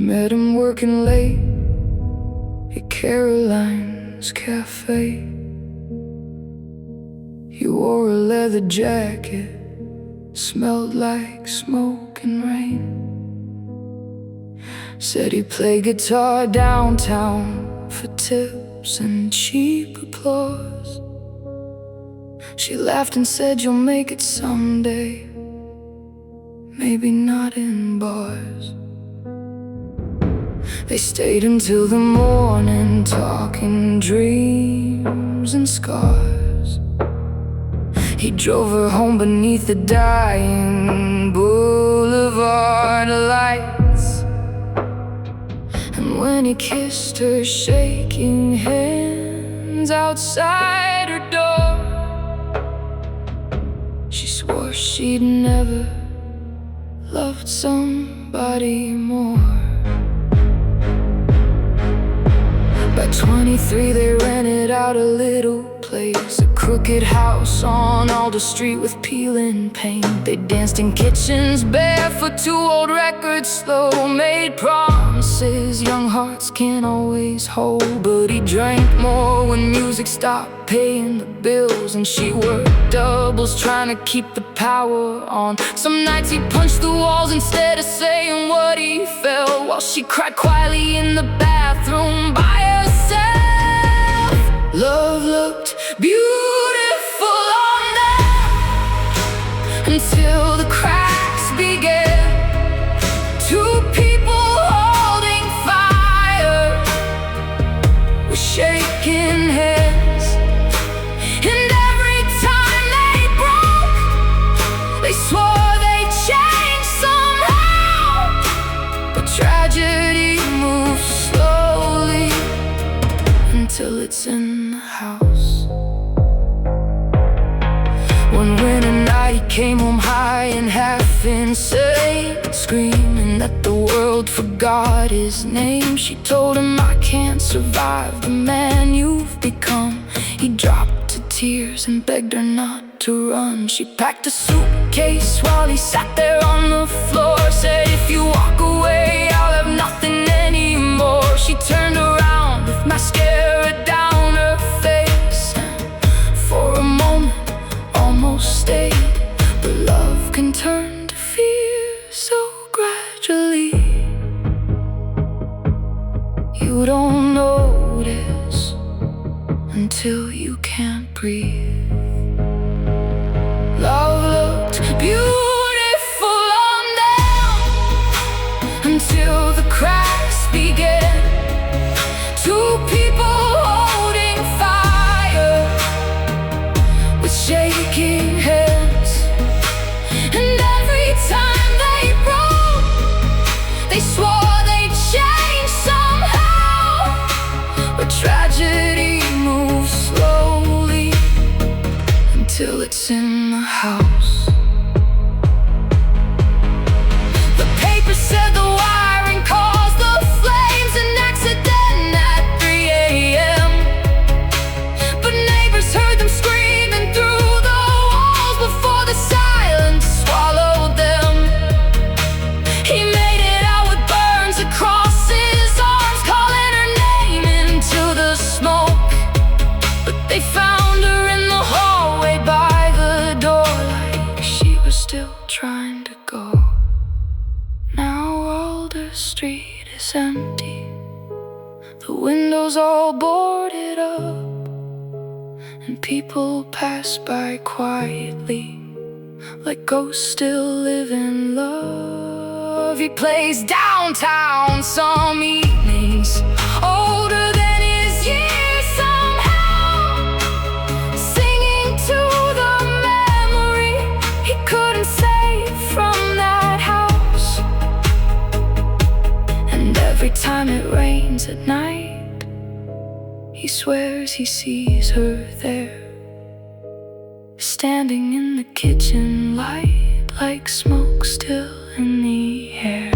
met him working late at Caroline's Cafe. He wore a leather jacket, smelled like smoke and rain. Said he played guitar downtown for tips and cheap applause. She laughed and said, "You'll make it someday, maybe not in bars." They stayed until the morning, talking dreams and scars. He drove her home beneath the dying boulevard lights. And when he kissed her, shaking hands outside her door, she swore she'd never loved somebody more. By 23 they rented out a little place, a crooked house on Alder Street with peeling paint. They danced in kitchens barefoot to old records, slow made promises young hearts can't always hold. But he drank more when music stopped paying the bills, and she worked doubles trying to keep the power on. Some nights he punched the walls instead of saying what he felt, while she cried quietly in the bathroom by herself. Love looked beautiful on them until the cracks began. Two people holding fire with shaking hands, and every time they broke, they swore they'd change somehow. But tragedy moves slowly until it's in the house. One winter night he came home high and half insane, screaming that the world forgot his name. She told him, "I can't survive the man you've become." He dropped to tears and begged her not to run. She packed a suitcase while he sat there on the floor, said, "If you walk away, I'll have nothing anymore." She turned around with mascara down her face, and for a moment almost stayed. But love can turn to fear so gradually, you don't notice until you can't breathe. Love looked beautiful on them until the cracks began. Two people holding fire with shaking hands, and every time they broke, they swore they'd change somehow. But tragedy moves slowly until it's in the house. The paper said the wiring caused the flames, an accident at 3 a.m. But neighbors heard them screaming through the walls before the silence swallowed them. He made it out with burns across his arms, calling her name into the smoke. But they found her in the hallway by the door, like she was still trying to go. Now Alder Street is empty, the windows all boarded up, and people pass by quietly, like ghosts still live in love. He plays downtown some evenings, older than his years somehow, singing to the memory he couldn't save from that house. And every time it rains at night, he swears he sees her there, standing in the kitchen light, like smoke still in the air.